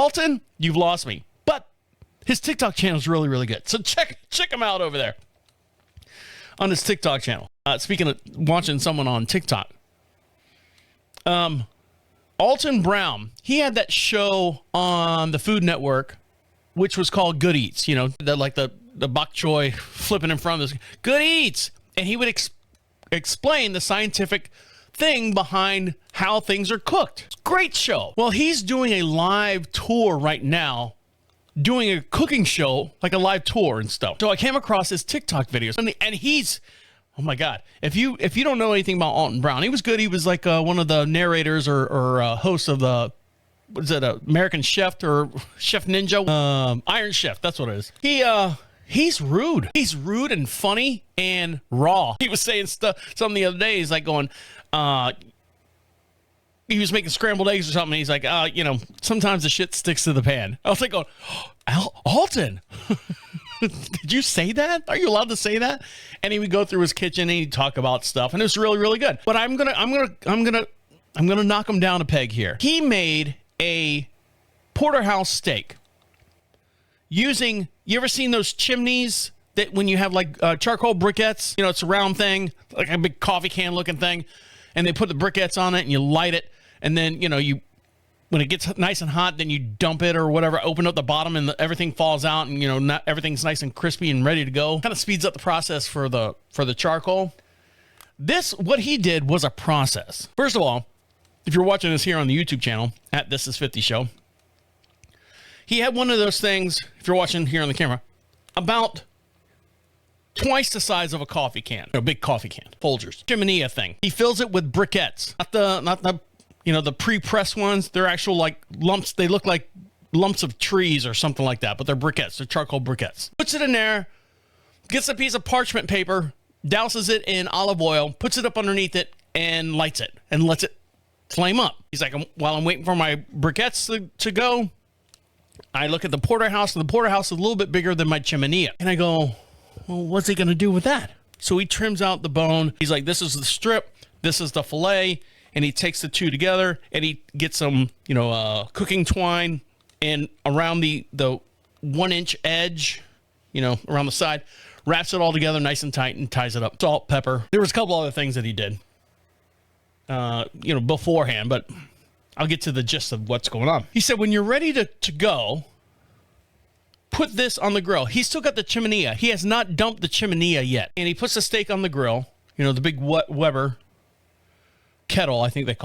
Alton, you've lost me. But his TikTok channel is really, really good. So check him out over there on his TikTok channel. Speaking of watching someone on TikTok, Alton Brown, he had that show on the Food Network, which was called Good Eats. You know, the bok choy flipping in front of this. Good Eats. And he would explain the scientific thing behind how things are cooked. Great show. Well, he's doing a live tour right now, doing a cooking show, like a live tour and stuff. So I came across his TikTok videos, and he's, oh my God, if you don't know anything about Alton Brown, he was good. He was like one of the narrators or hosts of the, what is it, American Chef or Chef Ninja? Iron Chef, that's what it is. He's rude. He's rude and funny and raw. He was saying something the other day. He's like going, he was making scrambled eggs or something. And he's like, you know, sometimes the shit sticks to the pan. I was like, going, Alton, did you say that? Are you allowed to say that? And he would go through his kitchen and he'd talk about stuff, and it was really, really good. But I'm gonna knock him down a peg here. He made a porterhouse steak using, you ever seen those chimneys that when you have like charcoal briquettes, you know, it's a round thing, like a big coffee can looking thing, and they put the briquettes on it and you light it, and then, you know, when it gets nice and hot, then you dump it or whatever, open up the bottom, and everything falls out, and, you know, not everything's nice and crispy and ready to go. Kind of speeds up the process for the charcoal. What he did was a process. First of all, if you're watching this here on the YouTube channel at This Is 50 Show, he had one of those things, if you're watching here on the camera, about twice the size of a coffee can, a big coffee can, Folgers, Chiminea thing. He fills it with briquettes, not the you know, the pre-pressed ones. They're actual like lumps. They look like lumps of trees or something like that, but they're briquettes. They're charcoal briquettes. Puts it in there, gets a piece of parchment paper, douses it in olive oil, puts it up underneath it, and lights it and lets it flame up. He's like, while I'm waiting for my briquettes to go, I look at the porterhouse, and the porterhouse is a little bit bigger than my chiminea. And I go, well, what's he going to do with that? So he trims out the bone. He's like, this is the strip, this is the fillet. And he takes the two together, and he gets some, you know, cooking twine, and around the 1-inch edge, you know, around the side, wraps it all together nice and tight and ties it up. Salt, pepper. There was a couple other things that he did, you know, beforehand, but I'll get to the gist of what's going on. He said, when you're ready to go, put this on the grill. He's still got the chiminea. He has not dumped the chiminea yet. And he puts the steak on the grill, you know, the big Weber kettle, I think they call